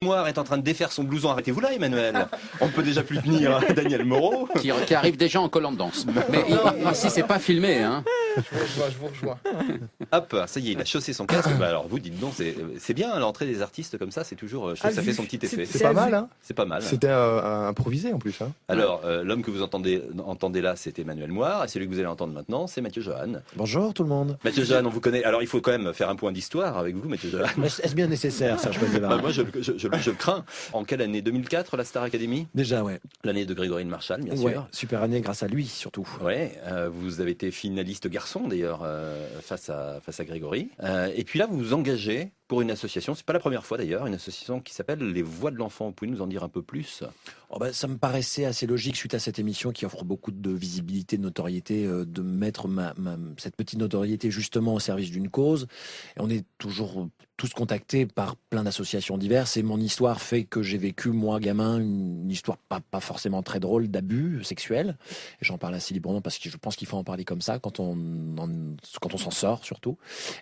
Moire est en train de défaire son blouson. Arrêtez-vous là, Emmanuel. On ne peut déjà plus tenir Daniel Moreau. Qui arrive déjà en collant de danse. Mais ici, c'est pas filmé, hein. Je vous rejoins. Hop, ça y est, il a chaussé son casque. Bah alors vous, dites donc, c'est bien l'entrée des artistes comme ça, c'est toujours, je trouve que ça fait son petit effet. C'est pas mal, hein. C'est pas mal. C'était improvisé en plus, hein. Alors, l'homme que vous entendez là, c'est Emmanuel Moire, et celui que vous allez entendre maintenant, c'est Mathieu Johan. Bonjour tout le monde. Mathieu Johan, on vous connaît. Alors, il faut quand même faire un point d'histoire avec vous, Mathieu Johan. Est-ce bien nécessaire, Serge Bazévar? Moi, je le crains. En quelle année? 2004, la Star Academy? Déjà, ouais. L'année de Grégory de Marchal, bien Ouais, sûr. super année grâce à lui, surtout. Ouais, vous avez été finaliste garçon d'ailleurs face à Grégory. Et puis là, vous vous engagez pour une association, c'est pas la première fois d'ailleurs, une association qui s'appelle Les Voix de l'Enfant. Vous pouvez nous en dire un peu plus? Ça me paraissait assez logique suite à cette émission qui offre beaucoup de visibilité, de notoriété, de mettre cette petite notoriété justement au service d'une cause. Et on est toujours tous contactés par plein d'associations diverses et mon histoire fait que j'ai vécu, moi, gamin, une histoire pas forcément très drôle d'abus sexuels. Et j'en parle assez librement parce que je pense qu'il faut en parler comme ça quand on s'en sort surtout.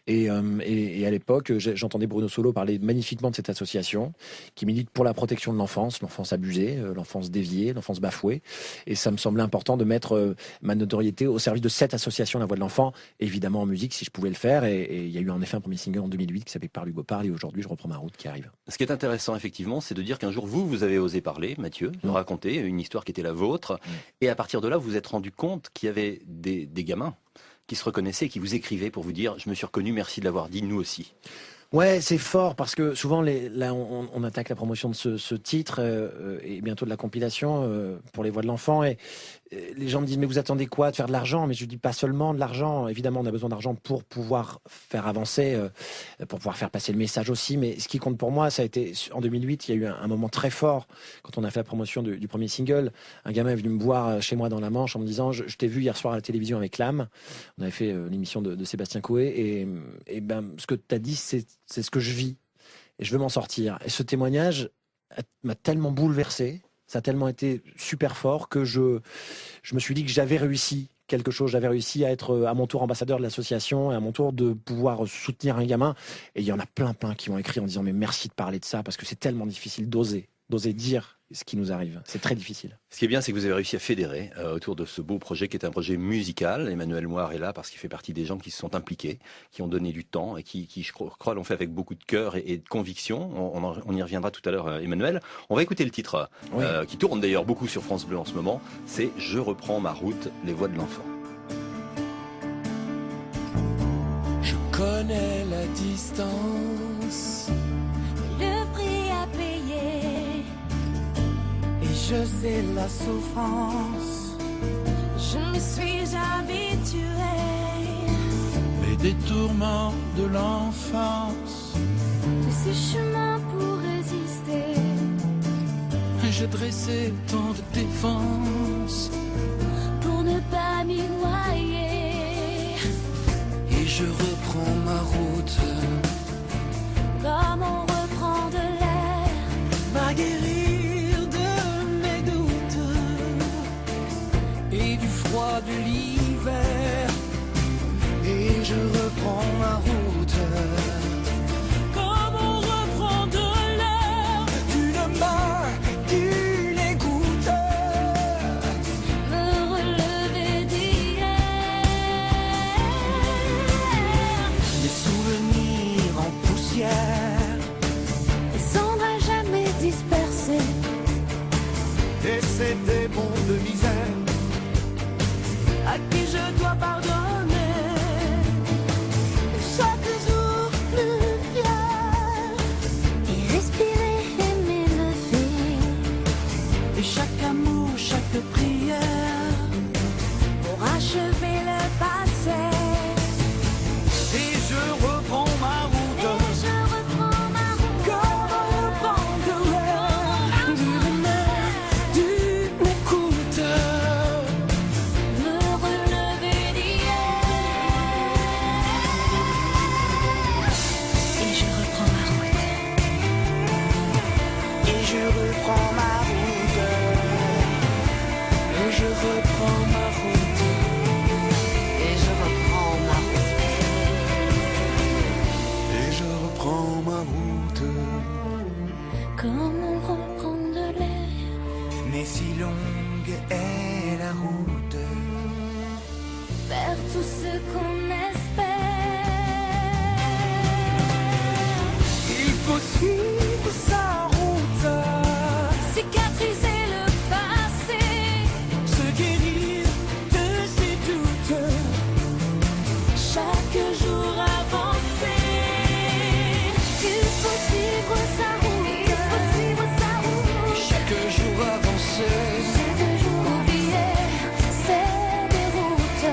Et à l'époque, j'entendais Bruno Solo parler magnifiquement de cette association qui milite pour la protection de l'enfance abusée, l'enfance déviée, l'enfance bafouée. Et ça me semblait important de mettre ma notoriété au service de cette association, La Voix de l'Enfant, évidemment en musique si je pouvais le faire. Et il y a eu en effet un premier single en 2008 qui s'appelait Parle Hugo Parle, et aujourd'hui je reprends ma route qui arrive. Ce qui est intéressant effectivement, c'est de dire qu'un jour vous avez osé parler, Mathieu, de raconter une histoire qui était la vôtre. Et à partir de là, vous vous êtes rendu compte qu'il y avait des gamins qui se reconnaissaient, qui vous écrivaient pour vous dire « je me suis reconnu, merci de l'avoir dit, nous aussi ». Ouais, c'est fort parce que souvent là on attaque la promotion de ce titre et bientôt de la compilation pour Les Voix de l'Enfant et les gens me disent mais vous attendez quoi, de faire de l'argent? Mais je dis pas seulement de l'argent, évidemment on a besoin d'argent pour pouvoir faire avancer, pour pouvoir faire passer le message aussi, mais ce qui compte pour moi, ça a été en 2008, il y a eu un moment très fort quand on a fait la promotion du premier single. Un gamin est venu me voir chez moi dans la Manche en me disant je t'ai vu hier soir à la télévision avec l'âme, on avait fait l'émission de Sébastien Coé et ben ce que tu as dit c'est ce que je vis et je veux m'en sortir. Et ce témoignage m'a tellement bouleversé, ça a tellement été super fort que je me suis dit que j'avais réussi quelque chose, j'avais réussi à être à mon tour ambassadeur de l'association et à mon tour de pouvoir soutenir un gamin. Et il y en a plein qui m'ont écrit en disant mais merci de parler de ça parce que c'est tellement difficile d'oser dire ce qui nous arrive. C'est très difficile. Ce qui est bien, c'est que vous avez réussi à fédérer autour de ce beau projet qui est un projet musical. Emmanuel Moire est là parce qu'il fait partie des gens qui se sont impliqués, qui ont donné du temps et qui je crois, l'ont fait avec beaucoup de cœur et de conviction. On y reviendra tout à l'heure, Emmanuel. On va écouter le titre qui tourne d'ailleurs beaucoup sur France Bleu en ce moment. C'est « Je reprends ma route, les voix de l'enfant ». Je connais la distance, le prix à payer, et je sais la souffrance, je me suis habituée. et des tourments de l'enfance. Tous ces chemins pour résister, J'ai dressé tant de défenses, pour ne pas m'y noyer. et je reprends ma route, Comme on reprend de l'air, va guérir de mes doutes et du froid de l'hiver, et je reprends ma route. Comme on reprend de l'air d'une main qui l'écoute, me relever d'hier. des souvenirs en poussière, Les cendres à jamais dispersées, et c'est des monts de misère à qui je dois pardonner. chaque jour plus fier. Et respirer et m'élever, Et chaque amour, chaque prière, pour achever le passé. et je reprends ma Et route. je reprends ma route. Comme on reprend de l'air, d'une mer, d'une écoute, Me relever d'hier. Et je reprends ma route. et je reprends ma route, et je reprends ma route, et je reprends ma route, et je reprends ma route. Comment reprendre de l'air? Mais si longue est la route, Vers tout ce qu'on espère. il faut suivre sa route, Cicatriser le passé. se guérir de ses doutes, Chaque jour avancer. Il faut suivre sa route. Il faut suivre sa route. chaque jour avancer. Chaque jour oublier ses déroutes.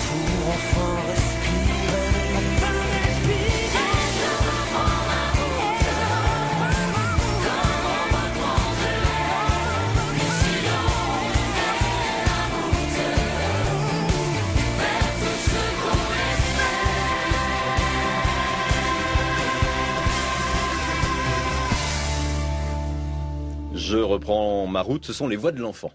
Pour enfin respirer. Enfin respirer. Je reprends ma route, ce sont les voix de l'enfant.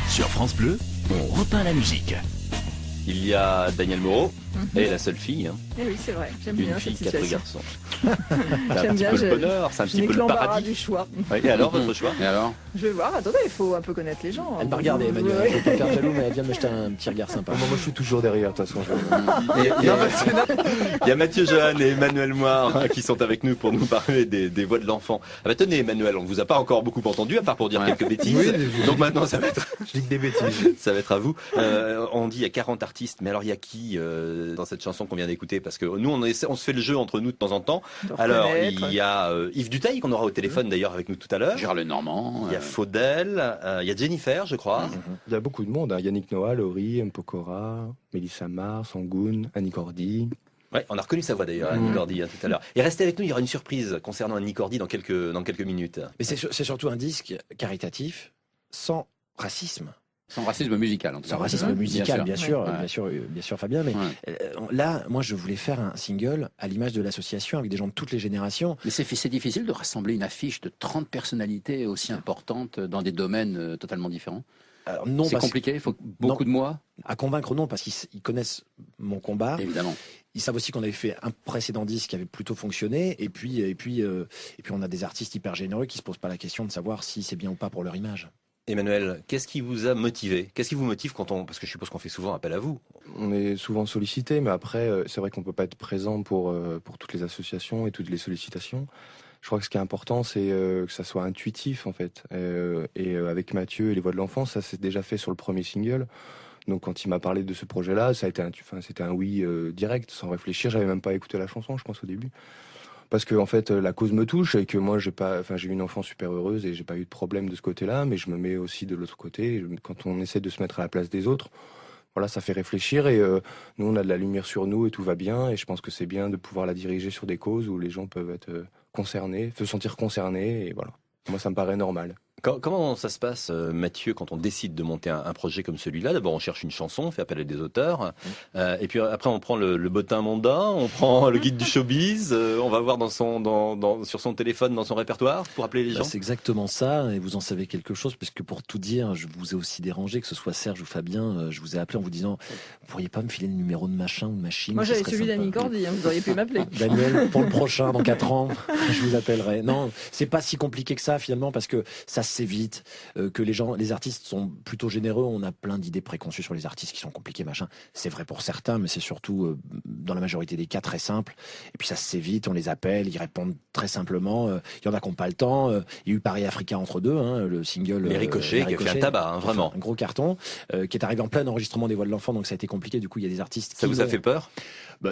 Sur France Bleu, on repeint la musique. Il y a Daniel Moreau, et la seule fille, hein. Eh oui, c'est vrai, j'aime Une bien fille, cette 4 situation. garçons. C'est un J'aime petit bien, peu je- le bonheur, c'est un Je petit n'ai peu que le l'embarras paradis. du choix. Ouais, et alors, votre choix? Et alors? Je vais voir, attendez, il faut un peu connaître les gens. Elle m'a regardé, Emmanuel. Ouais. Je veux pas faire jaloux, mais elle vient de me jeter un petit regard sympa. Moi, je suis toujours derrière, de toute façon. Il y a Mathieu Johan et Emmanuel Moire hein, qui sont avec nous pour nous parler des voix de l'enfant. Ah bah tenez Emmanuel, on vous a pas encore beaucoup entendu, à part pour dire Ouais. quelques bêtises. Oui, Donc maintenant ça va être, Je dis que des bêtises. ça va être à vous. On dit il y a 40 artistes, mais alors il y a qui dans cette chanson qu'on vient d'écouter? Parce que nous on se fait le jeu entre nous de temps en temps. De Alors reconnaître. il y a Yves Duteil qu'on aura au téléphone d'ailleurs avec nous tout à l'heure. Gérard Lenormand. Il y a Faudel, il y a Jennifer je crois. Il y a beaucoup de monde. Hein. Yannick Noah, Laurie, Mpokora, Mélissa Mars, Angoun, Annie Cordy. Ouais, on a reconnu sa voix d'ailleurs, Annie Cordy hein, tout à l'heure. Et restez avec nous, il y aura une surprise concernant Annie Cordy dans quelques minutes. Mais c'est surtout un disque caritatif, sans racisme. Sans racisme musical, en tout cas. Sans racisme musical, bien sûr, Ouais. bien sûr, Fabien. Mais Ouais. là, moi, je voulais faire un single à l'image de l'association avec des gens de toutes les générations. Mais c'est difficile de rassembler une affiche de 30 personnalités aussi importantes dans des domaines totalement différents. Alors, non, C'est parce- compliqué, il faut beaucoup de mois, à convaincre, non, parce qu'ils connaissent mon combat. évidemment. Ils savent aussi qu'on avait fait un précédent disque qui avait plutôt fonctionné. Et puis, on a des artistes hyper généreux qui se posent pas la question de savoir si c'est bien ou pas pour leur image. Emmanuel, qu'est-ce qui vous a motivé? Qu'est-ce qui vous motive parce que je suppose qu'on fait souvent appel à vous. On est souvent sollicité, mais après, c'est vrai qu'on peut pas être présent pour toutes les associations et toutes les sollicitations. Je crois que ce qui est important, c'est que ça soit intuitif, en fait. Avec Mathieu et les voix de l'enfant, ça s'est déjà fait sur le premier single. Donc, quand il m'a parlé de ce projet-là, ça a été c'était un oui direct, sans réfléchir. J'avais même pas écouté la chanson, je pense, au début. Parce que en fait la cause me touche et que moi j'ai eu une enfance super heureuse et j'ai pas eu de problème de ce côté-là, mais je me mets aussi de l'autre côté. Quand on essaie de se mettre à la place des autres, voilà, ça fait réfléchir et nous on a de la lumière sur nous et tout va bien et je pense que c'est bien de pouvoir la diriger sur des causes où les gens peuvent être concernés, se sentir concernés et voilà. Moi ça me paraît normal. Comment ça se passe, Mathieu, quand on décide de monter un projet comme celui-là? D'abord, on cherche une chanson, on fait appel à des auteurs, et puis après, on prend le bottin mondain, on prend le guide du showbiz, on va voir sur son téléphone, dans son répertoire, pour appeler les gens. C'est exactement ça, et vous en savez quelque chose, puisque pour tout dire, je vous ai aussi dérangé, que ce soit Serge ou Fabien, je vous ai appelé en vous disant, vous pourriez pas me filer le numéro de machin ou de machine? Moi, ce j'avais serait celui sympa. d'Annie Cordy, hein, vous auriez pu m'appeler. Daniel, pour le prochain, dans 4 ans, je vous appellerai. Non, c'est pas si compliqué que ça finalement, parce que ça se sait vite, que les artistes sont plutôt généreux. On a plein d'idées préconçues sur les artistes qui sont compliqués, machin. C'est vrai pour certains, mais c'est surtout, dans la majorité des cas, très simple. Et puis ça se sait vite, on les appelle, ils répondent très simplement. Il y en a qui n'ont pas le temps. Il y a eu Paris Africa entre deux, hein, le single. Les Ricochets, qui a fait un tabac, hein, vraiment. Un gros carton, qui est arrivé en plein enregistrement des voix de l'enfant, donc ça a été compliqué. Du coup, il y a des artistes. Ça vous a fait peur?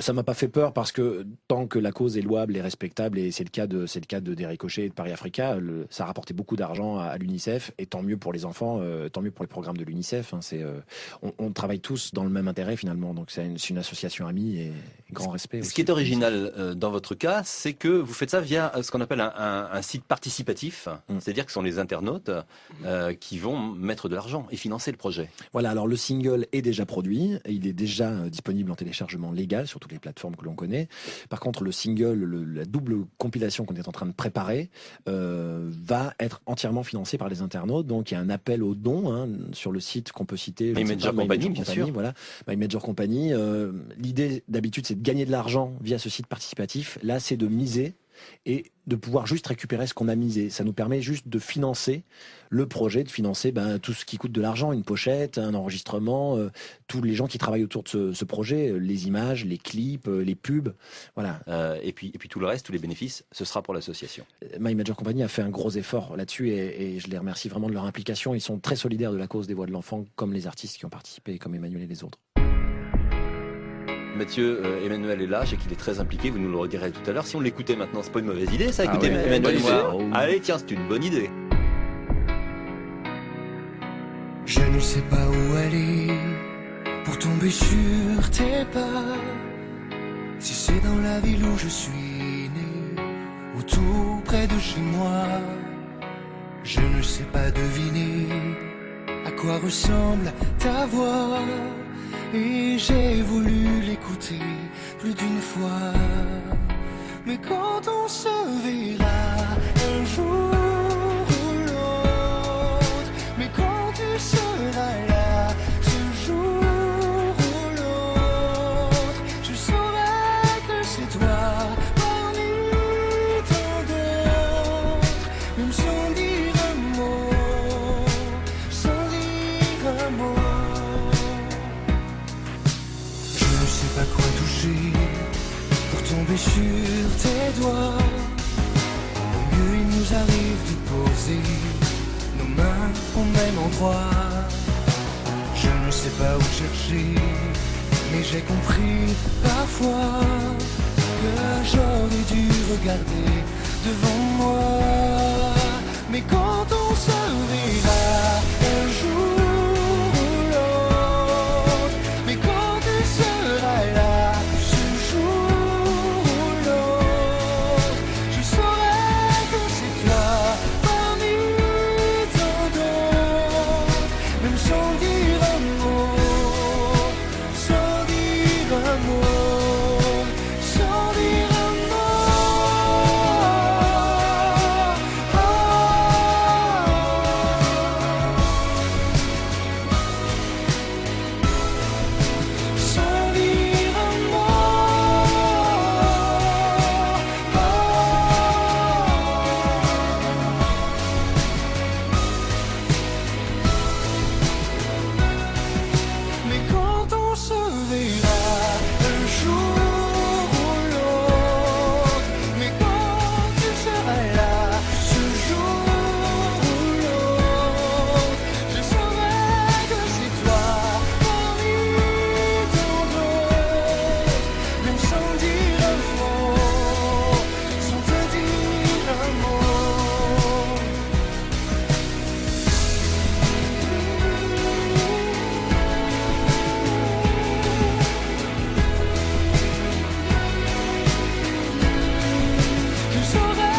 Ça m'a pas fait peur parce que tant que la cause est louable et respectable, et c'est le cas de des Ricochets et de Paris Africa, ça a rapporté beaucoup d'argent à l'UNICEF, et tant mieux pour les enfants, tant mieux pour les programmes de l'UNICEF. Hein, on travaille tous dans le même intérêt finalement, donc c'est une association amie et grand respect. Ce aussi. qui est original dans votre cas, c'est que vous faites ça via ce qu'on appelle un site participatif, c'est-à-dire que ce sont les internautes qui vont mettre de l'argent et financer le projet. Voilà, alors le single est déjà produit, et il est déjà disponible en téléchargement légal sur toutes les plateformes que l'on connaît. Par contre, le single, la double compilation qu'on est en train de préparer, va être entièrement financée financé par les internautes. Donc il y a un appel aux dons sur le site qu'on peut citer. My Major Company, bien sûr. Voilà, My Major Company. L'idée d'habitude, c'est de gagner de l'argent via ce site participatif. Là, c'est de miser et de pouvoir juste récupérer ce qu'on a misé. Ça nous permet juste de financer le projet, de financer tout ce qui coûte de l'argent, une pochette, un enregistrement, tous les gens qui travaillent autour de ce projet, les images, les clips, les pubs, voilà. Et puis tout le reste, tous les bénéfices, ce sera pour l'association. My Major Company a fait un gros effort là-dessus et je les remercie vraiment de leur implication. Ils sont très solidaires de la cause des voix de l'enfant, comme les artistes qui ont participé, comme Emmanuel et les autres. Mathieu, Emmanuel est là, je sais qu'il est très impliqué, vous nous le redirez tout à l'heure. Si on l'écoutait maintenant, c'est pas une mauvaise idée ça, écoutez ouais, Emmanuel bonne Moir. idée. Allez tiens, c'est une bonne idée. Je ne sais pas où aller pour tomber sur tes pas. Si c'est dans la ville où je suis né, ou tout près de chez moi, je ne sais pas deviner à quoi ressemble ta voix. Et j'ai voulu l'écouter plus d'une fois. Mais quand on se verra un jour ou l'autre, mais quand tu seras là, ce jour ou l'autre, je saurai que c'est toi parmi tant d'autres, même sans dire un mot, sans dire un mot. Je ne sais pas quoi toucher pour tomber sur tes doigts. Au mieux il nous arrive de poser nos mains au même endroit. Je ne sais pas où chercher, mais j'ai compris parfois que j'aurais dû regarder devant moi. Mais quand on se verra un jour ou l'autre, mais quand tu seras là, ce jour ou l'autre, je saurai que c'est toi parmi tant d'autres, même sans dire un mot, sans dire un mot, sans dire un mot, sans dire un mot. Mais quand on se verra un jour ou l'autre, mais quand tu seras là, ce jour ou l'autre, je saurai que c'est toi parmi tant d'autres, même sans dire un mot, sans te dire un mot. Je saurai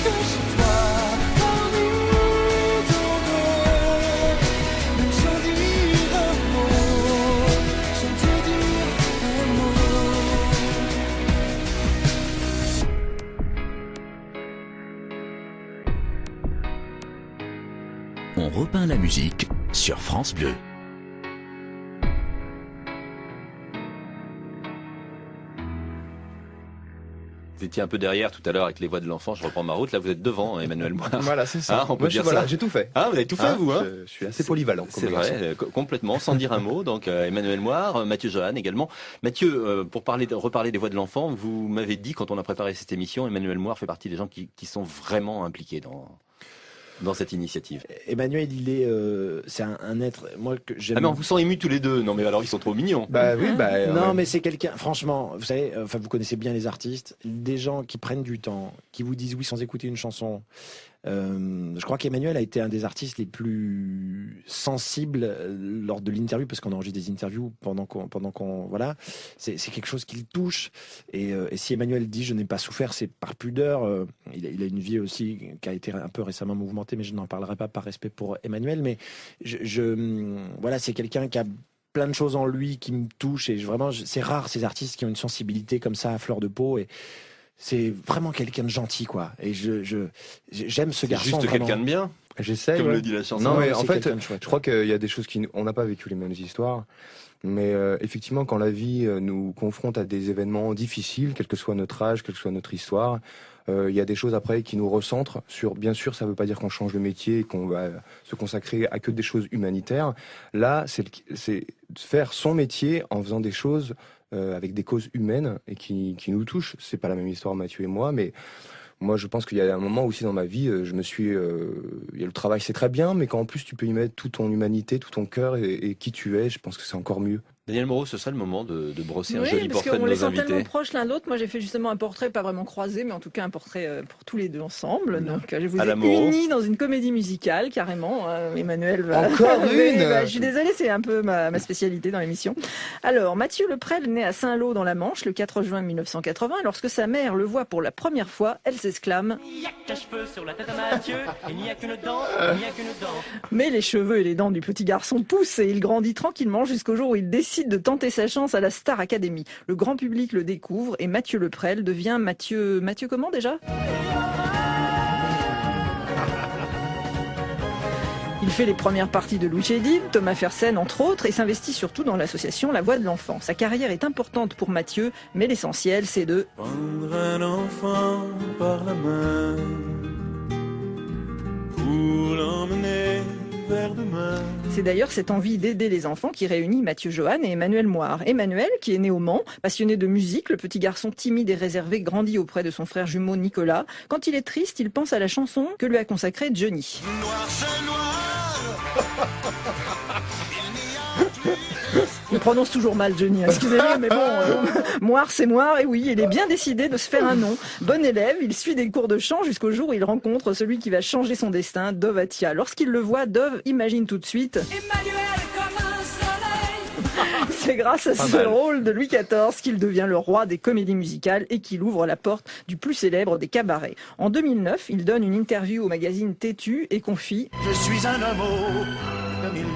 que c'est toi parmi tant d'autres, même sans dire un mot, sans te dire un mot. On repeint la musique sur France Bleu. Vous étiez un peu derrière tout à l'heure avec les voix de l'enfant, je reprends ma route, là vous êtes devant Emmanuel Moir. Voilà, c'est ça. Ah, on peut Moi, dire voilà, ça. j'ai tout fait. Ah, vous avez tout fait vous hein. Je suis assez polyvalent. C'est comme garçon. vrai, complètement, sans dire un mot. Donc Emmanuel Moir, Mathieu Johan également. Mathieu, pour reparler des voix de l'enfant, vous m'avez dit quand on a préparé cette émission, Emmanuel Moir fait partie des gens qui sont vraiment impliqués dans cette initiative. Emmanuel, c'est un être, moi, que j'aime. Ah mais on vous sent émus tous les deux. Non mais alors ils sont trop mignons. Bah oui, bah. Non, ouais. mais c'est quelqu'un, franchement, vous savez, vous connaissez bien les artistes, des gens qui prennent du temps, qui vous disent oui sans écouter une chanson. Je crois qu'Emmanuel a été un des artistes les plus sensibles lors de l'interview, parce qu'on enregistre des interviews pendant qu'on voilà, c'est quelque chose qui le touche. Et si Emmanuel dit je n'ai pas souffert, c'est par pudeur. Il a une vie aussi qui a été un peu récemment mouvementée, mais je n'en parlerai pas par respect pour Emmanuel. Mais voilà, c'est quelqu'un qui a plein de choses en lui qui me touchent, et vraiment, c'est rare ces artistes qui ont une sensibilité comme ça à fleur de peau. Et c'est vraiment quelqu'un de gentil, quoi. Et j'aime ce garçon. Juste vraiment. quelqu'un de bien. J'essaie. Comme ouais. le dit la chanson. Non, mais c'est en fait, quelqu'un de chouette. je crois qu'il y a des choses on n'a pas vécu les mêmes histoires. Mais effectivement, quand la vie nous confronte à des événements difficiles, quel que soit notre âge, quelle que soit notre histoire, il y a des choses après qui nous recentrent sur. Bien sûr, ça ne veut pas dire qu'on change de métier et qu'on va se consacrer à que des choses humanitaires. Là, c'est faire son métier en faisant des choses avec des causes humaines et qui nous touchent. C'est pas la même histoire, Mathieu et moi, mais moi, je pense qu'il y a un moment aussi dans ma vie, il y a le travail, c'est très bien, mais quand en plus tu peux y mettre toute ton humanité, tout ton cœur et qui tu es, je pense que c'est encore mieux. Daniel Moreau, ce serait le moment de brosser un Oui, joli parce portrait de qu'on les nos sent tellement invités. proches l'un l'autre. Moi, j'ai fait justement un portrait, pas vraiment croisé, mais en tout cas un portrait pour tous les deux ensemble. Donc, je vous À ai la Moreau. unis dans une comédie musicale, carrément. Emmanuel va... Encore Oui, une je suis désolée, c'est un peu ma spécialité dans l'émission. Alors, Mathieu Leprel naît à Saint-Lô dans la Manche le 4 juin 1980. Lorsque sa mère le voit pour la première fois, elle s'exclame Il n'y a qu'un cheveu sur la tête à Mathieu, il n'y a qu'une dent, il n'y a qu'une dent. Mais les cheveux et les dents du petit garçon poussent et il grandit tranquillement jusqu'au jour où il décide de tenter sa chance à la Star Academy. Le grand public le découvre et Mathieu Leprel devient Mathieu comment déjà ? Il fait les premières parties de Louis Chédid, Thomas Fersen entre autres et s'investit surtout dans l'association La Voix de l'Enfant. Sa carrière est importante pour Mathieu, mais l'essentiel c'est de Prendre un enfant par la main pour l'emmener vers demain. C'est d'ailleurs cette envie d'aider les enfants qui réunit Mathieu Johan et Emmanuel Moire. Emmanuel, qui est né au Mans, passionné de musique, le petit garçon timide et réservé grandit auprès de son frère jumeau Nicolas. Quand il est triste, il pense à la chanson que lui a consacrée Johnny. Noir, c'est noir. Il prononce toujours mal Johnny, excusez-moi, mais bon, Moire c'est Moire, et oui, il est bien décidé de se faire un nom. Bon élève, il suit des cours de chant jusqu'au jour où il rencontre celui qui va changer son destin, Dove Atia. Lorsqu'il le voit, Dove imagine tout de suite... Emmanuel comme un soleil. C'est grâce à ce rôle de Louis XIV qu'il devient le roi des comédies musicales et qu'il ouvre la porte du plus célèbre des cabarets. En 2009, il donne une interview au magazine Têtu et confie Je suis un homme, comme ils disent.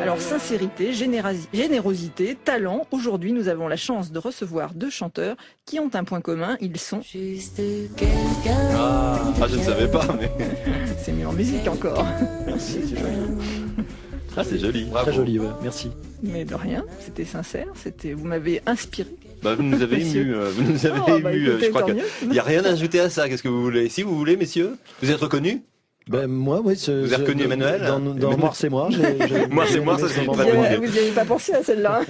Alors sincérité, générosité, talent. Aujourd'hui, nous avons la chance de recevoir deux chanteurs qui ont un point commun. Ils sont... Je ne savais pas, mais... C'est mieux en musique encore. Merci, c'est joli. Ah, c'est joli. Très joli, ouais. Merci. Mais de rien, c'était sincère. Vous m'avez inspiré. Bah, vous nous avez ému. Vous nous avez Oh, bah, ému. écoutez, Je crois tant qu'il mieux. n'y a rien à ajouter à ça. Qu'est-ce que vous voulez? Si vous voulez, messieurs. Vous êtes reconnus? Ben, moi, oui. Vous avez reconnu Emmanuel? Dans Moire, c'est moi. Moire, c'est moi, ça, c'est une très bonne idée. Vous n'y avez pas pensé à celle-là.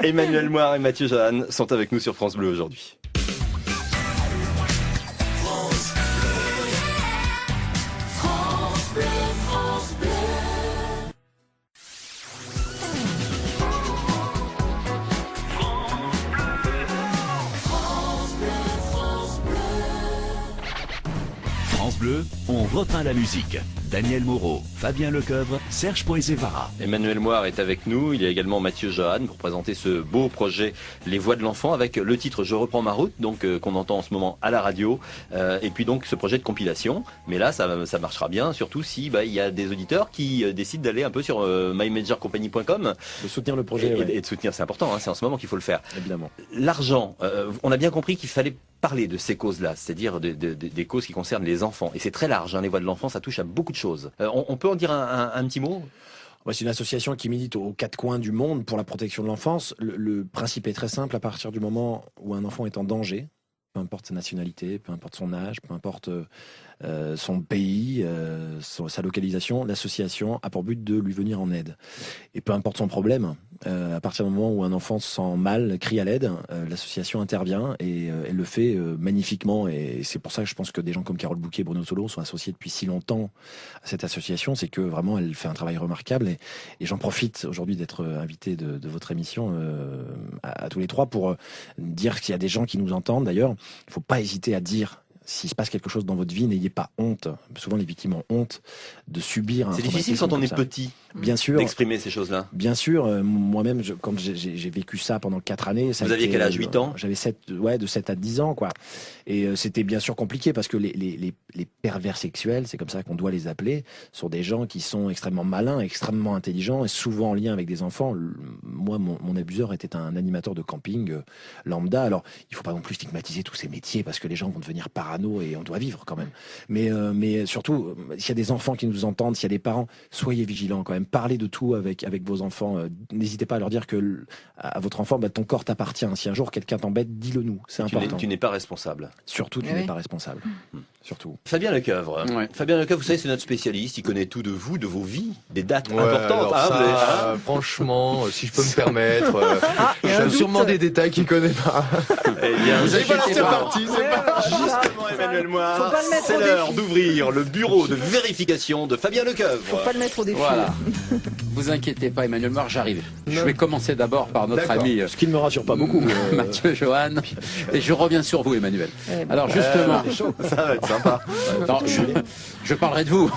Emmanuel Moire et Mathieu Johan sont avec nous sur France Bleu aujourd'hui. France Bleu, on repeint la musique. Daniel Moreau, Fabien Lecoeuvre, Serge Poizevara. Emmanuel Moire est avec nous. Il y a également Mathieu Johan pour présenter ce beau projet Les Voix de l'Enfant avec le titre Je reprends ma route, donc qu'on entend en ce moment à la radio. Et puis donc ce projet de compilation. Mais là, ça marchera bien, surtout si il y a des auditeurs qui décident d'aller un peu sur mymanagercompany.com. De soutenir le projet. Et de soutenir, c'est important. Hein, c'est en ce moment qu'il faut le faire. Évidemment. L'argent, on a bien compris qu'il fallait parler de ces causes-là, c'est-à-dire des causes qui concernent les enfants. Et c'est très large, hein, les voix de l'enfant, ça touche à beaucoup de choses. On peut en dire un petit mot? C'est une association qui milite aux quatre coins du monde pour la protection de l'enfance. Le principe est très simple. À partir du moment où un enfant est en danger, peu importe sa nationalité, peu importe son âge, peu importe son pays, sa localisation, l'association a pour but de lui venir en aide. Et peu importe son problème, à partir du moment où un enfant se sent mal, crie à l'aide, l'association intervient et elle le fait magnifiquement. Et c'est pour ça que je pense que des gens comme Carole Bouquet et Bruno Solo sont associés depuis si longtemps à cette association. C'est que vraiment elle fait un travail remarquable. Et j'en profite aujourd'hui d'être invité de votre émission à tous les trois pour dire qu'il y a des gens qui nous entendent. D'ailleurs, il ne faut pas hésiter à dire s'il se passe quelque chose dans votre vie, n'ayez pas honte. Souvent, les victimes ont honte de subir un C'est traumatisme difficile quand on comme est ça. petit. Bien sûr. d'exprimer ces choses-là? Bien sûr, moi-même, quand j'ai vécu ça pendant 4 années. Ça Vous a aviez été, quel âge, 8 ans? J'avais de 7 à 10 ans, quoi. Et c'était bien sûr compliqué parce que les pervers sexuels, c'est comme ça qu'on doit les appeler, sont des gens qui sont extrêmement malins, extrêmement intelligents et souvent en lien avec des enfants. Moi, mon abuseur était un animateur de camping lambda. Alors, il faut pas non plus stigmatiser tous ces métiers parce que les gens vont devenir parano et on doit vivre quand même. Mais surtout, s'il y a des enfants qui nous entendent, s'il y a des parents, soyez vigilants quand même. Parlez de tout avec vos enfants. N'hésitez pas à leur dire que à votre enfant, ton corps t'appartient. Si un jour quelqu'un t'embête, dis-le nous. C'est important. Tu n'es pas responsable. Surtout, tu Oui. n'es pas responsable. Surtout. Fabien Lecoeuvre. Ouais. Fabien Lecoeuvre, vous savez, c'est notre spécialiste. Il connaît tout de vous, de vos vies, des dates Ouais, importantes. alors hein, ça, vous avez- franchement, si je peux me permettre, il y a un j'ai doute. sûrement des détails qu'il connaît pas. Eh bien, Vous Et voilà, inquiétez c'est pas. parti, c'est parti. justement, Emmanuel Faut Moir, pas le mettre c'est au l'heure défi. d'ouvrir le bureau de vérification de Fabien Lecoeuvre. Faut pas le mettre au défi. Voilà. Vous inquiétez pas, Emmanuel Moir, j'arrive. Je vais commencer d'abord par notre D'accord. ami Ce qui ne me rassure pas beaucoup. Mathieu Johan. Et je reviens sur vous, Emmanuel. Ouais, Alors justement, Ça va être sympa. non, je parlerai de vous.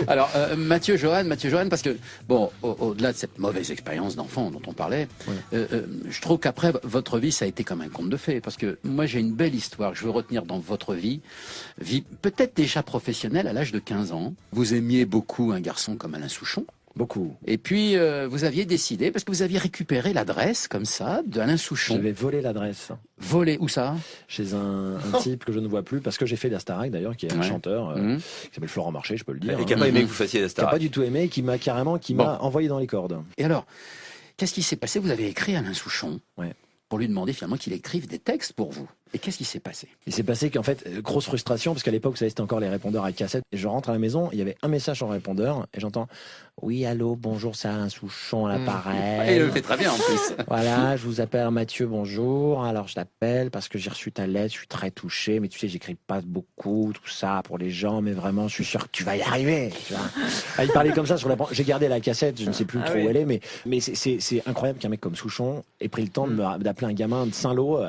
Alors Mathieu Johan, parce que bon, au-delà de cette mauvaise expérience d'enfant dont on parlait, je trouve qu'après votre vie, ça a été comme un conte de fées. Parce que moi, j'ai une belle histoire que je veux retenir dans votre vie peut-être déjà professionnelle à l'âge de 15 ans. Vous aimiez beaucoup un garçon comme Alain Souchon. Beaucoup. Et puis, vous aviez décidé, parce que vous aviez récupéré l'adresse, comme ça, d'Alain Souchon. J'avais volé l'adresse Volé, où ça? chez un type que je ne vois plus parce que j'ai fait la Starac d'ailleurs, qui est un Ouais. chanteur Mhm. qui s'appelle Florent Marché, je peux le dire. Et qui n'a pas aimé que vous fassiez la Qui a star. pas du tout aimé, qui m'a envoyé dans les cordes. Et alors, qu'est-ce qui s'est passé? Vous avez écrit Alain Souchon Ouais. pour lui demander finalement qu'il écrive des textes pour vous. Et qu'est-ce qui s'est passé? Il s'est passé qu'en fait, grosse frustration, parce qu'à l'époque, vous savez, c'était encore les répondeurs à cassette. Et je rentre à la maison, il y avait un message sur le répondeur, et j'entends « Oui, allô, bonjour, c'est Alain Souchon à l'appareil. Et il le fait très bien en plus. Voilà, je vous appelle Mathieu, bonjour. Alors, je t'appelle parce que j'ai reçu ta lettre, je suis très touché, mais tu sais, j'écris pas beaucoup, tout ça, pour les gens, mais vraiment, je suis sûr que tu vas y arriver. Tu vois. Ah, il parlait comme ça sur la... J'ai gardé la cassette, je ne sais plus trop où elle est, mais c'est incroyable qu'un mec comme Souchon ait pris le temps d'appeler un gamin de Saint-Lô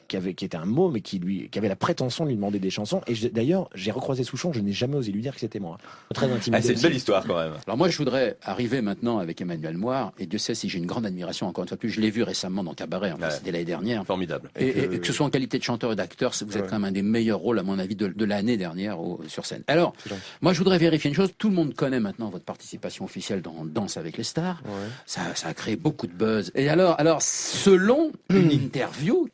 qui était un mot, mais qui avait la prétention de lui demander des chansons. Et d'ailleurs, j'ai recroisé Souchon, je n'ai jamais osé lui dire que c'était moi. Très intimidé. Ah, c'est une aussi. belle histoire quand même. Alors moi, je voudrais arriver maintenant avec Emmanuel Moir, et Dieu sait si j'ai une grande admiration, encore une fois de plus, je l'ai vu récemment dans Cabaret, en fait, Ouais. c'était l'année dernière. Formidable. Et que ce soit en qualité de chanteur et d'acteur, vous êtes quand même un des meilleurs rôles, à mon avis, de l'année dernière sur scène. Alors, C'est gentil. moi, je voudrais vérifier une chose. Tout le monde connaît maintenant votre participation officielle dans Danse avec les stars. Ouais. Ça a créé beaucoup de buzz. Et alors selon une interview,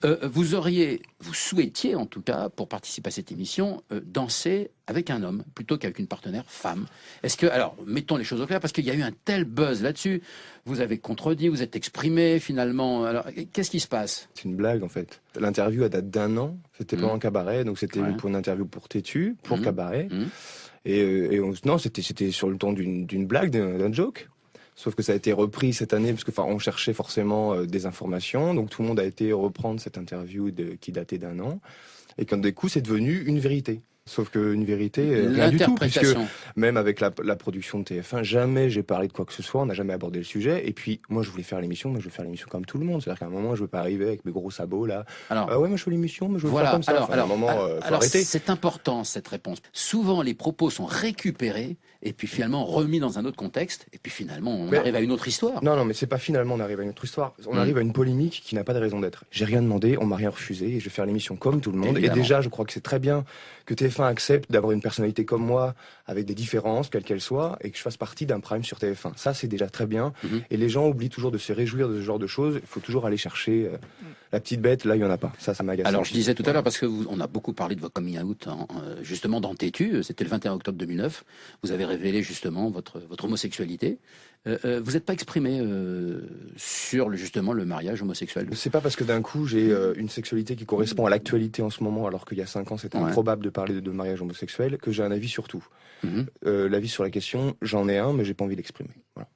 vous souhaitiez, en tout cas, pour participer à cette émission, danser avec un homme plutôt qu'avec une partenaire femme. Est-ce que, alors, mettons les choses au clair, parce qu'il y a eu un tel buzz là-dessus. Vous avez contredit, vous êtes exprimé finalement. Alors, qu'est-ce qui se passe? C'est une blague en fait. L'interview a date d'1 an. C'était pas en cabaret, donc c'était Ouais. pour une interview pour Tétu, pour Mhm. cabaret. Mhm. Non, c'était sur le ton d'une blague, d'un joke. Sauf que ça a été repris cette année parce que, enfin, on cherchait forcément des informations, donc tout le monde a été reprendre cette interview qui datait d'1 an, et quand des coups c'est devenu une vérité. Sauf qu'une vérité, rien du tout, puisque L'interprétation. même avec la production de TF1, jamais j'ai parlé de quoi que ce soit, on n'a jamais abordé le sujet. Et puis, moi, je voulais faire l'émission, mais je veux faire l'émission comme tout le monde. C'est-à-dire qu'à un moment, je veux pas arriver avec mes gros sabots là. Alors, Ah ouais, moi je fais l'émission, mais je veux voilà. faire comme ça. Enfin, à un moment, faut alors arrêter. c'est important cette réponse. Souvent, les propos sont récupérés et puis finalement remis dans un autre contexte. Et puis finalement, on Mais- arrive à une autre histoire. Non, mais c'est pas finalement on arrive à une autre histoire. On Mm. arrive à une polémique qui n'a pas de raison d'être. J'ai rien demandé, on m'a rien refusé et je vais faire l'émission comme tout le monde. Évidemment. Et déjà, je crois que c'est très bien que TF1 accepte d'avoir une personnalité comme moi, avec des différences, quelles qu'elles soient, et que je fasse partie d'un prime sur TF1. Ça, c'est déjà très bien. Mhm. Et les gens oublient toujours de se réjouir de ce genre de choses. Il faut toujours aller chercher la petite bête. Là, il y en a pas. Ça m'agace. Alors, je disais tout à l'heure, parce que on a beaucoup parlé de votre coming out, justement, dans Tétu, c'était le 21 octobre 2009, vous avez révélé justement votre homosexualité. Vous n'êtes pas exprimé sur justement le mariage homosexuel. C'est pas parce que d'un coup j'ai une sexualité qui correspond à l'actualité en ce moment, alors qu'il y a 5 ans c'était Ouais. improbable de parler de mariage homosexuel, que j'ai un avis sur tout. Mhm. L'avis sur la question, j'en ai un, mais j'ai pas envie d'exprimer. Voilà.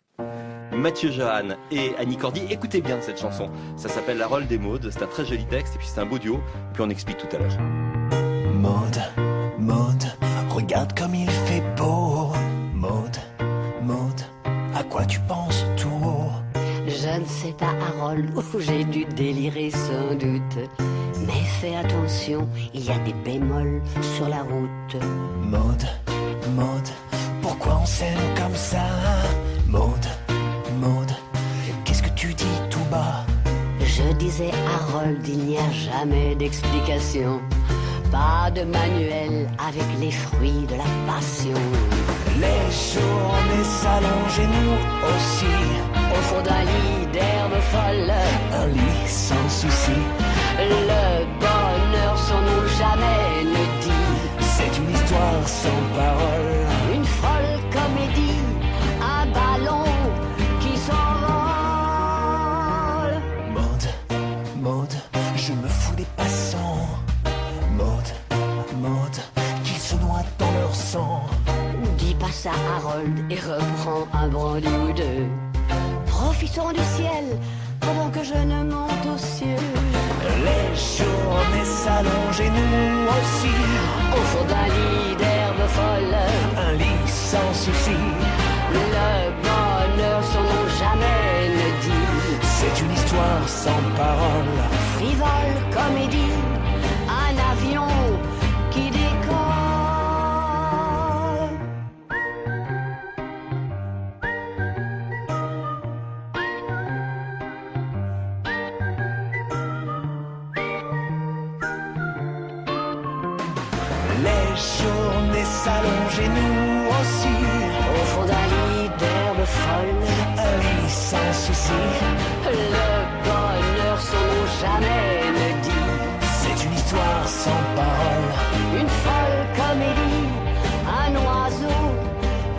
Mathieu Johan et Annie Cordy, écoutez bien cette chanson. Ça s'appelle La Rôle des Maudes. C'est un très joli texte et puis c'est un beau duo. Puis on explique tout à l'heure. Maud, Maud, regarde comme il fait beau. Maud, Maud, à quoi tu penses tout haut? Je ne sais pas, Harold, où j'ai dû délirer sans doute. Mais fais attention, il y a des bémols sur la route. Maud, Maud, pourquoi on s'aime comme ça? Maud, disait Harold, il n'y a jamais d'explication. Pas de manuel avec les fruits de la passion. Les journées s'allongent et nous aussi. Au fond d'un lit d'herbe folle, Un lit sans souci. le bonheur sans nous jamais ne dit. C'est une histoire sans parole. Une folle comédie, un ballon qui s'envole. Maud, je me fous des passants. Maud, qu'ils se noient dans leur sang. Dis pas ça Harold et reprends un brandy ou deux. Profitons du ciel pendant que je ne monte aux cieux. Les journées s'allongent et nous aussi. Au fond d'un lit d'herbe folle, Un lit sans souci. le bonheur sans nom jamais ne dit. C'est une histoire sans parole. Frivole comédie, un avion qui décolle. Les journées s'allongent et nous aussi. Au fond d'un lit d'herbe folle, Un lit sans souci. le bonheur sans nom jamais ne dit. C'est une histoire sans parole. Une folle comédie, un oiseau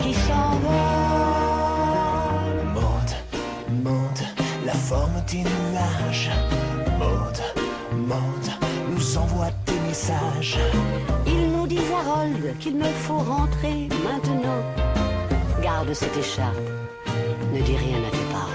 qui s'envole. Maud, la forme des nuages. Maud, nous envoie des messages. Ils nous disent Harold qu'il me faut rentrer maintenant. Garde cette écharpe, ne dis rien à tes parents.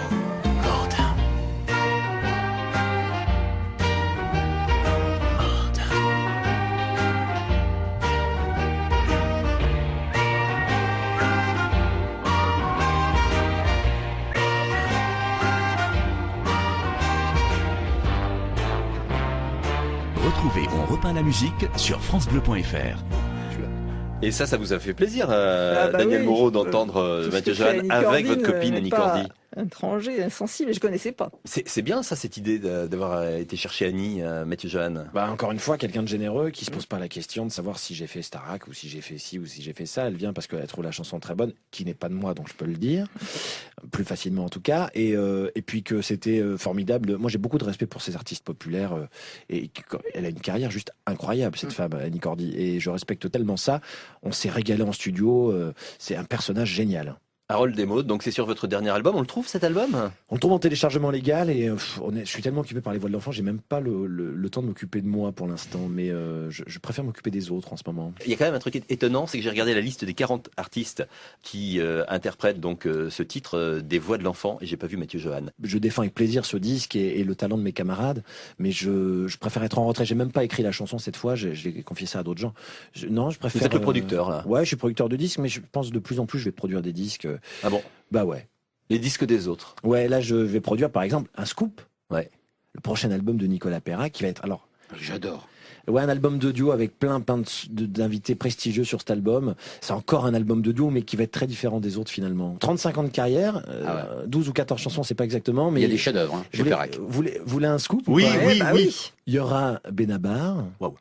Retrouvez On repeint la musique sur francebleu.fr. Et ça vous a fait plaisir, bah Daniel oui, Moreau, d'entendre Tout ce Mathieu que fait Johan Annie avec Cordy votre copine n'est Annie pas Cordy. Insensible, insensible, je connaissais pas. C'est bien ça, cette idée d'avoir été chercher Annie, Mathieu Johan. Bah, encore une fois, quelqu'un de généreux qui se pose pas la question de savoir si j'ai fait Starac ou si j'ai fait ci ou si j'ai fait ça. Elle vient parce qu'elle trouve la chanson très bonne, qui n'est pas de moi, donc je peux le dire plus facilement en tout cas. Et puis que c'était formidable. Moi, j'ai beaucoup de respect pour ces artistes populaires et elle a une carrière juste incroyable, cette femme, Annie Cordy. Et je respecte tellement ça. On s'est régalé en studio. C'est un personnage génial. Harold et Maud, donc c'est sur votre dernier album. On le trouve cet album? On le trouve en téléchargement légal et je suis tellement occupé par les voix de l'enfant, j'ai même pas le temps de m'occuper de moi pour l'instant, mais je préfère m'occuper des autres en ce moment. Il y a quand même un truc étonnant, c'est que j'ai regardé la liste des 40 artistes qui interprètent donc ce titre des voix de l'enfant et j'ai pas vu Mathieu Johan. Je défends avec plaisir ce disque et le talent de mes camarades, mais je préfère être en retrait. J'ai même pas écrit la chanson cette fois, j'ai confié ça à d'autres gens. Non, je préfère. Vous êtes le producteur là? Ouais, je suis producteur de disques, mais je pense de plus en plus je vais produire des disques. Ah bon? Bah ouais. Les disques des autres. Ouais, là je vais produire par exemple un scoop. Ouais. Le prochain album de Nicolas Perrac qui va être alors. J'adore. Ouais, un album de duo avec plein d'invités prestigieux sur cet album. C'est encore un album de duo, mais qui va être très différent des autres finalement. 35 ans de carrière, 12 ou 14 chansons, c'est pas exactement, mais il y a des chefs-d'œuvre hein, chez Perrac. Vous voulez un scoop? Oui, ou pas? oui, bah oui. Il y aura Benabar. Waouh.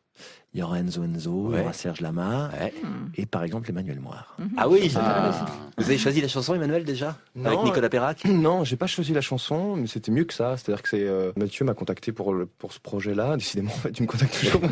Il y aura Enzo, il y Ouais. aura Serge Lama, Ouais. et par exemple Emmanuel Moir. Ah oui. Ah. Vous avez choisi la chanson, Emmanuel, déjà? Non, Avec Nicolas Perrac? Non, j'ai pas choisi la chanson, mais c'était mieux que ça. C'est-à-dire que c'est Mathieu m'a contacté pour ce projet-là. Décidément, en fait, tu me contactes toujours.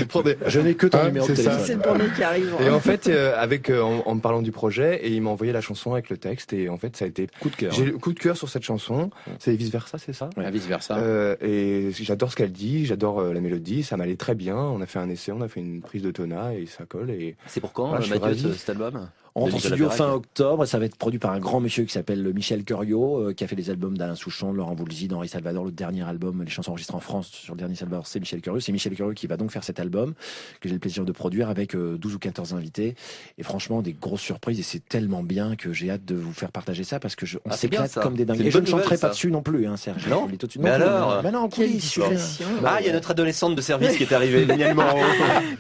Pour des- Je n'ai que ton Hein, numéro de c'est ça. téléphone. C'est le premier qui arrive. Et en fait, en me parlant du projet, et il m'a envoyé la chanson avec le texte, et en fait, ça a été Coup de cœur. J'ai le coup de cœur sur cette chanson. C'est vice versa, c'est ça? Ouais. Vice versa. Et j'adore ce qu'elle dit, j'adore la mélodie, ça m'allait très bien. On a fait un essai, on a fait une prise de tona et ça colle. Et C'est pour quand, Ouais, je suis Mathieu, ravi. cet album? On rentre en de Nicolas studio Perrac. fin octobre et ça va être produit par un grand monsieur qui s'appelle Michel Curiot, qui a fait les albums d'Alain Souchon, de Laurent Voulzy, d'Henri Salvador. Le dernier album, les chansons enregistrées en France sur le dernier Salvador, c'est Michel Curiot. C'est Michel Curiot qui va donc faire cet album que j'ai le plaisir de produire avec 12 ou 14 invités. Et franchement, des grosses surprises et c'est tellement bien que j'ai hâte de vous faire partager ça parce que on c'est bien, s'éclate ça. comme des dingues. C'est une Et je bonne ne chanterai nouvelle, pas ça. dessus non plus, hein, Serge. Non. Je voulais tout de suite- Mais non plus, alors non. Ben non, en Quelle coulisses. discrétion. Ah, il y a notre adolescente de service qui est arrivée, Daniel Moreau.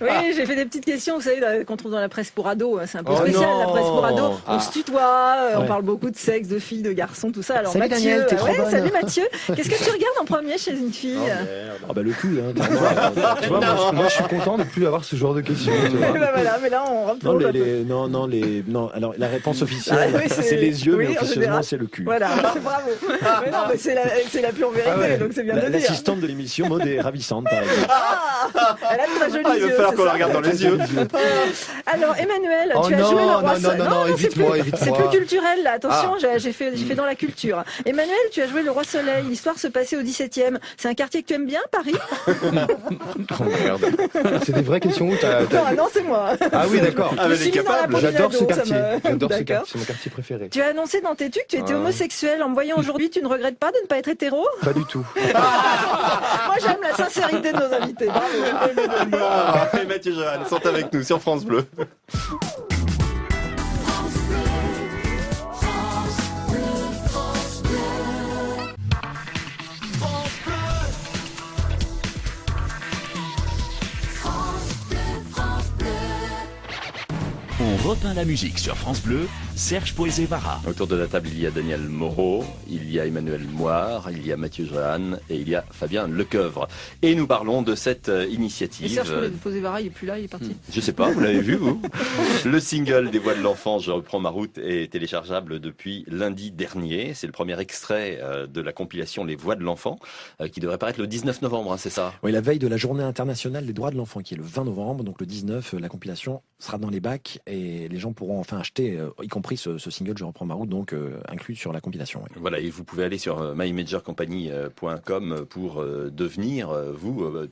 Oui, j'ai fait des petites questions, vous savez, qu'on trouve dans la presse pour ados. C'est un peu Oh spécial non, la la presse pour ados. Ah. On se tutoie, on Ouais. parle beaucoup de sexe, de filles, de garçons, tout ça. Alors Salut, Mathieu, Daniel, t'es trop bonne. salut Mathieu. Qu'est-ce que tu regardes en premier chez une fille? Ah bah le cul, hein. Tu vois, moi, je suis content de plus avoir ce genre de questions. tu vois. Bah voilà, mais là on rentre Non, un peu. non, alors la réponse officielle, Ah oui, c'est les yeux, oui, mais en officieusement, général. c'est le cul. Voilà, bravo. Mais non, mais c'est la pure vérité, Ah ouais. donc c'est bien de le dire. L'assistante de l'émission, Maud est ravissante, par exemple. Elle a de très jolis Il va yeux. falloir c'est qu'on la ça regarde dans les yeux. Alors Emmanuel, Oh tu as non, joué le roi non, non, Soleil. non, non, évite-moi, c'est évite-moi. plus culturel là. Attention, j'ai fait dans la culture. Emmanuel, tu as joué le roi Soleil. L'histoire se passait au 17e. C'est un quartier que tu aimes bien, Paris? Oh merde. C'est des vraies questions où Non, c'est moi. Ah oui, d'accord. Je me suis mis dans la peau J'adore d'une ce ado, ça quartier. me- J'adore ce D'accord. quartier. C'est mon quartier préféré. Tu as annoncé dans tes trucs que tu étais Ah. homosexuel. En me voyant aujourd'hui, tu ne regrettes pas de ne pas être hétéro? Pas du tout. Moi, j'aime la sincérité de nos invités. Bravo. Et Mathieu Johan sont avec nous sur France Bleu. On repeint la musique sur France Bleu, Serge Poezevara. Autour de la table, il y a Daniel Moreau, il y a Emmanuel Moire, il y a Mathieu Johan et il y a Fabien Lecoeuvre. Et nous parlons de cette Et initiative. Serge Poezevara, il est plus là, il est parti. Je sais pas, vous l'avez vu, vous? Le single des Voix de l'Enfant, Je reprends ma route, est téléchargeable depuis lundi dernier. C'est le premier extrait de la compilation Les Voix de l'Enfant, qui devrait paraître le 19 novembre, hein, c'est ça? Oui, la veille de la journée internationale des droits de l'enfant, qui est le 20 novembre, donc le 19, la compilation sera dans les bacs et les gens pourront enfin acheter, y compris ce single Je reprends ma route, donc inclus sur la compilation. Oui. Voilà, et vous pouvez aller sur mymajorcompany.com pour devenir,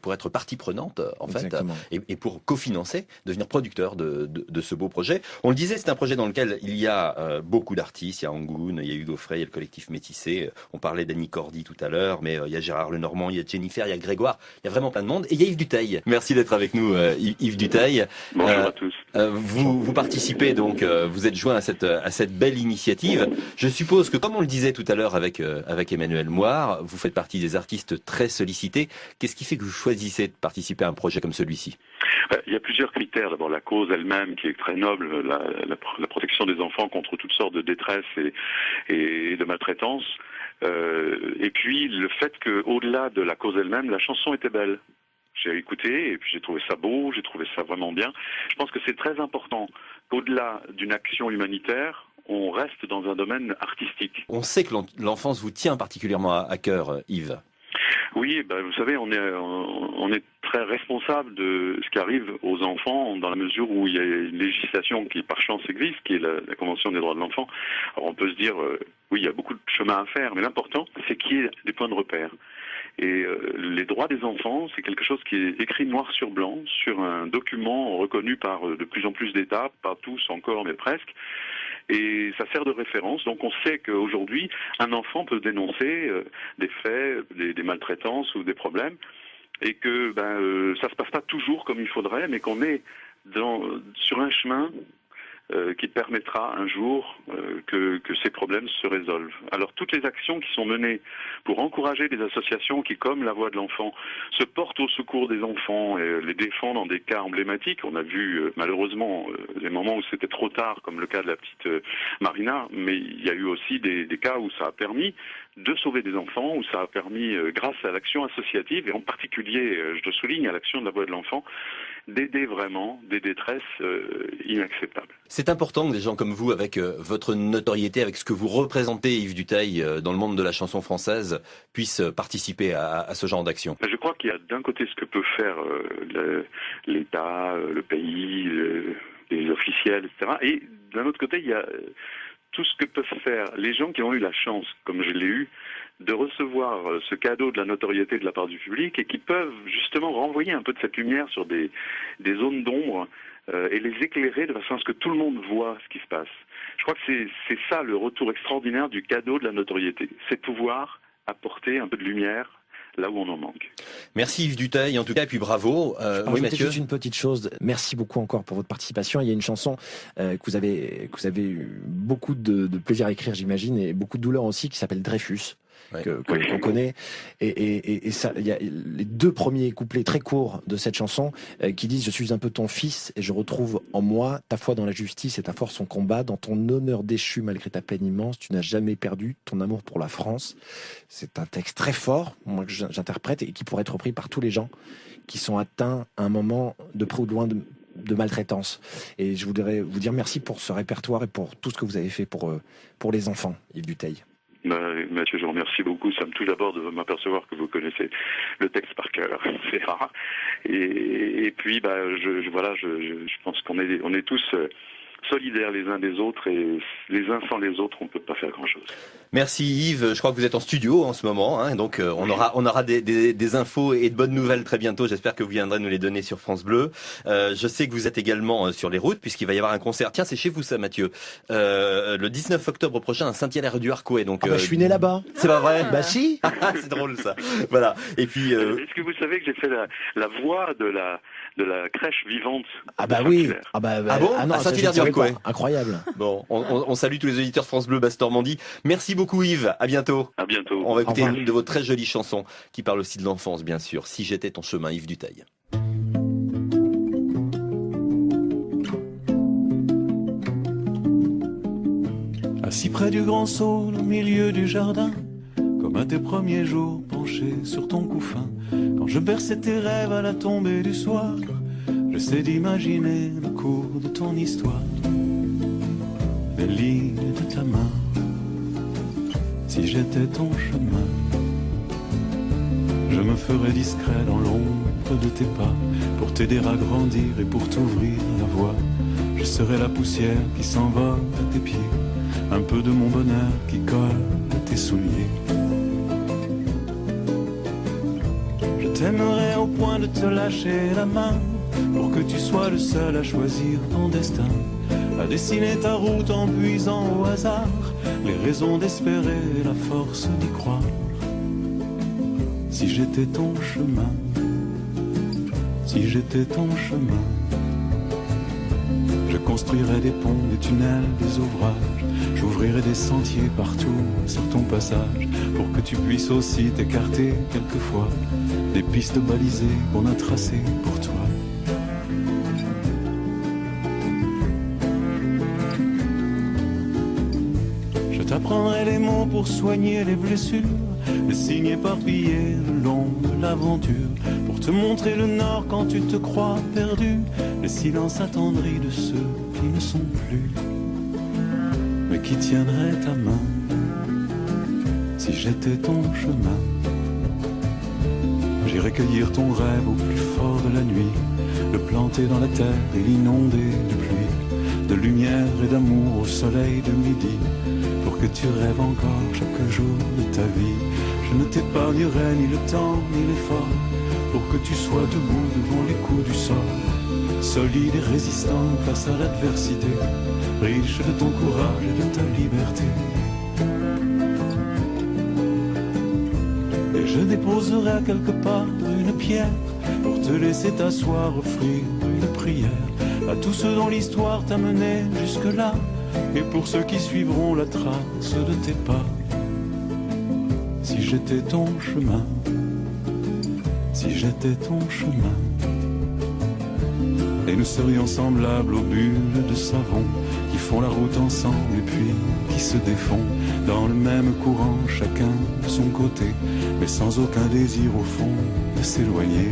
pour être partie prenante, en fait, Exactement. et pour cofinancer, devenir producteur de ce beau projet. On le disait, c'est un projet dans lequel il y a beaucoup d'artistes, il y a Angoune, il y a Hugo Frey, il y a le collectif Métissé, on parlait d'Annie Cordy tout à l'heure, mais il y a Gérard Lenormand, il y a Jennifer, il y a Grégoire, il y a vraiment plein de monde, et il y a Yves Duteil. Merci d'être avec nous, Yves Duteil. Bonjour à tous. Vous participez donc, vous êtes joint à cette belle initiative. Je suppose que, comme on le disait tout à l'heure avec Emmanuel Moire, vous faites partie des artistes très sollicités. Qu'est-ce qui fait que vous choisissez de participer à un projet comme celui-ci? Il y a plusieurs critères. D'abord, la cause elle-même qui est très noble, la protection des enfants contre toutes sortes de détresse et de maltraitance. Et puis, le fait qu'au-delà de la cause elle-même, la chanson était belle. J'ai écouté et puis j'ai trouvé ça beau, j'ai trouvé ça vraiment bien. Je pense que c'est très important qu'au-delà d'une action humanitaire, on reste dans un domaine artistique. On sait que l'enfance vous tient particulièrement à cœur, Yves. Oui, vous savez, on est très responsable de ce qui arrive aux enfants dans la mesure où il y a une législation qui, par chance, existe, qui est la Convention des droits de l'enfant. Alors on peut se dire, oui, il y a beaucoup de chemin à faire, mais l'important, c'est qu'il y ait des points de repère. Et les droits des enfants, c'est quelque chose qui est écrit noir sur blanc sur un document reconnu par de plus en plus d'États, pas tous encore, mais presque. Et ça sert de référence. Donc on sait qu'aujourd'hui, un enfant peut dénoncer des faits, des maltraitances ou des problèmes, et que ça se passe pas toujours comme il faudrait, mais qu'on est sur un chemin qui permettra un jour que ces problèmes se résolvent. Alors toutes les actions qui sont menées pour encourager des associations qui, comme la Voix de l'Enfant, se portent au secours des enfants et les défendent dans des cas emblématiques. On a vu malheureusement des moments où c'était trop tard, comme le cas de la petite Marina, mais il y a eu aussi des cas où ça a permis de sauver des enfants, où ça a permis, grâce à l'action associative, et en particulier, je le souligne, à l'action de la Voix de l'Enfant, d'aider vraiment des détresses inacceptables. C'est important que des gens comme vous, avec votre notoriété, avec ce que vous représentez, Yves Duteil, dans le monde de la chanson française, puissent participer à ce genre d'action. Je crois qu'il y a d'un côté ce que peut faire l'État, le pays, les officiels, etc. Et d'un autre côté, il y a tout ce que peuvent faire les gens qui ont eu la chance, comme je l'ai eu, de recevoir ce cadeau de la notoriété de la part du public et qui peuvent justement renvoyer un peu de cette lumière sur des zones d'ombre et les éclairer de façon à ce que tout le monde voit ce qui se passe. Je crois que c'est ça le retour extraordinaire du cadeau de la notoriété. C'est pouvoir apporter un peu de lumière là où on en manque. Merci Yves Duteil, en tout cas, et puis bravo. Oui, Mathieu. Juste une petite chose. Merci beaucoup encore pour votre participation. Il y a une chanson que vous avez eu beaucoup de plaisir à écrire, j'imagine, et beaucoup de douleur aussi, qui s'appelle Dreyfus. Ouais. qu'on connaît. Et ça, il y a les 2 premiers couplets très courts de cette chanson qui disent: je suis un peu ton fils et je retrouve en moi ta foi dans la justice et ta force en combat, dans ton honneur déchu malgré ta peine immense, tu n'as jamais perdu ton amour pour la France. C'est un texte très fort, moi que j'interprète et qui pourrait être repris par tous les gens qui sont atteints à un moment de près ou de loin de maltraitance. Et je voudrais vous dire merci pour ce répertoire et pour tout ce que vous avez fait pour les enfants, Yves Dutheil. Mathieu, je vous remercie beaucoup. Ça me touche d'abord de m'apercevoir que vous connaissez le texte par cœur. C'est rare. Et puis, je pense qu'on est tous solidaires les uns des autres, et les uns sans les autres, on ne peut pas faire grand-chose. Merci Yves, je crois que vous êtes en studio en ce moment, hein, donc on aura des infos et de bonnes nouvelles très bientôt. J'espère que vous viendrez nous les donner sur France Bleu. Je sais que vous êtes également sur les routes puisqu'il va y avoir un concert. Tiens, c'est chez vous ça, Mathieu. Le 19 octobre prochain à Saint-Hilaire-du-Harcouët. Donc je suis né là-bas. C'est pas vrai? Bah si. C'est drôle ça. Voilà. Et puis. Est-ce que vous savez que j'ai fait la voix de la crèche vivante? Ah bah oui. Ah bon? Ah non, à Saint-Hilaire-du-Harcouët. Incroyable. Bon, on salue tous les auditeurs France Bleu Basse Normandie. Merci beaucoup Yves, à bientôt. À bientôt. On va écouter une de vos très jolies chansons qui parle aussi de l'enfance, bien sûr. Si j'étais ton chemin, Yves Dutheil. Assis près du grand saule au milieu du jardin, comme à tes premiers jours penché sur ton couffin, quand je berçais tes rêves à la tombée du soir, j'essaie d'imaginer le cours de ton histoire, les lignes de ta main. Si j'étais ton chemin, je me ferais discret dans l'ombre de tes pas, pour t'aider à grandir et pour t'ouvrir la voie. Je serais la poussière qui s'envole à tes pieds, un peu de mon bonheur qui colle à tes souliers. Je t'aimerais au point de te lâcher la main, pour que tu sois le seul à choisir ton destin, à dessiner ta route en puisant au hasard les raisons d'espérer et la force d'y croire. Si j'étais ton chemin, si j'étais ton chemin, je construirais des ponts, des tunnels, des ouvrages, j'ouvrirais des sentiers partout sur ton passage, pour que tu puisses aussi t'écarter quelquefois des pistes balisées qu'on a tracées pour toi. J'apprendrai les mots pour soigner les blessures, les signes éparpillés le long de l'aventure, pour te montrer le nord quand tu te crois perdu, les silences attendris de ceux qui ne sont plus, mais qui tiendraient ta main. Si j'étais ton chemin, j'irais cueillir ton rêve au plus fort de la nuit, le planter dans la terre et l'inonder de pluie, de lumière et d'amour au soleil de midi, pour que tu rêves encore chaque jour de ta vie. Je ne t'épargnerai ni le temps ni l'effort, pour que tu sois debout devant les coups du sort, solide et résistant face à l'adversité, riche de ton courage et de ta liberté. Et je déposerai à quelque part une pierre, pour te laisser t'asseoir, offrir une prière à tous ceux dont l'histoire t'a mené jusque-là, et pour ceux qui suivront la trace de tes pas. Si j'étais ton chemin, si j'étais ton chemin, et nous serions semblables aux bulles de savon qui font la route ensemble et puis qui se défont dans le même courant, chacun de son côté, mais sans aucun désir au fond de s'éloigner.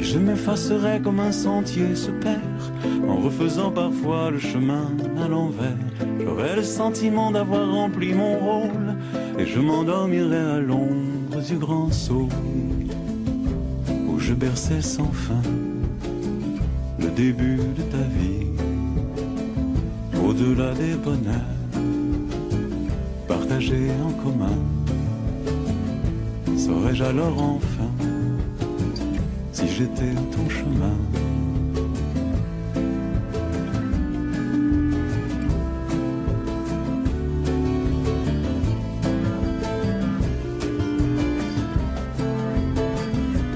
Je m'effacerai comme un sentier se perd, en refaisant parfois le chemin à l'envers. J'aurai le sentiment d'avoir rempli mon rôle, et je m'endormirai à l'ombre du grand saule, où je berçais sans fin le début de ta vie. Au-delà des bonheurs partagés en commun, saurais-je alors enfin si j'étais ton chemin?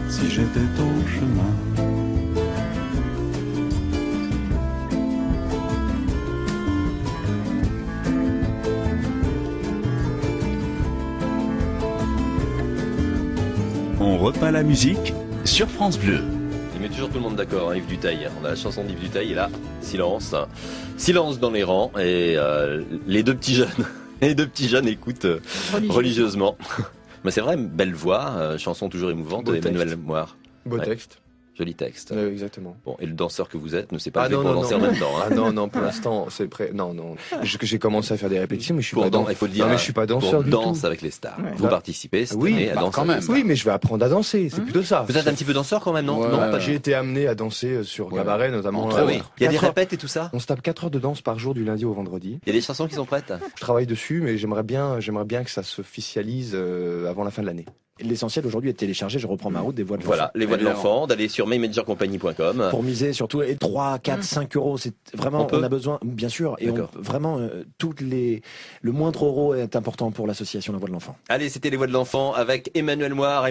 Si j'étais ton chemin. repeint la musique sur France Bleu. Il met toujours tout le monde d'accord, Yves Dutail. On a la chanson d'Yves Dutail et là, silence. Silence dans les rangs et les deux petits jeunes écoutent religieusement. Mais c'est vrai, belle voix, chanson toujours émouvante de Emmanuel Moire. Beau texte. Joli texte. Exactement. Bon, et le danseur que vous êtes ne s'est pas fait pour danser en même temps. Hein. Ah non, pour l'instant, c'est prêt. Non. J'ai commencé à faire des répétitions, mais je suis pas danseur. Il faut le dire. Non, mais je suis pas danseur du tout. Danse avec les stars. Ouais. Vous participez cette année à danser quand même. Oui, mais je vais apprendre à danser. C'est plutôt ça. Vous êtes un petit peu danseur quand même, non? Non, j'ai été amené à danser sur cabaret, notamment. Oui. Il y a des répètes et tout ça. On se tape 4 heures de danse par jour du lundi au vendredi. Il y a des chansons qui sont prêtes. Je travaille dessus, mais j'aimerais bien que ça s'officialise avant la fin de l'année. L'essentiel aujourd'hui est de télécharger, je reprends ma route, des voix de l'enfant. Voilà, les voix de l'enfant, d'aller sur maymanagercompagnie.com. Pour miser surtout, et 3, 4, 5 euros, c'est vraiment, on a besoin, bien sûr, et vraiment, le moindre euro est important pour l'association La Voix de l'Enfant. Allez, c'était les voix de l'enfant avec Emmanuel Moire.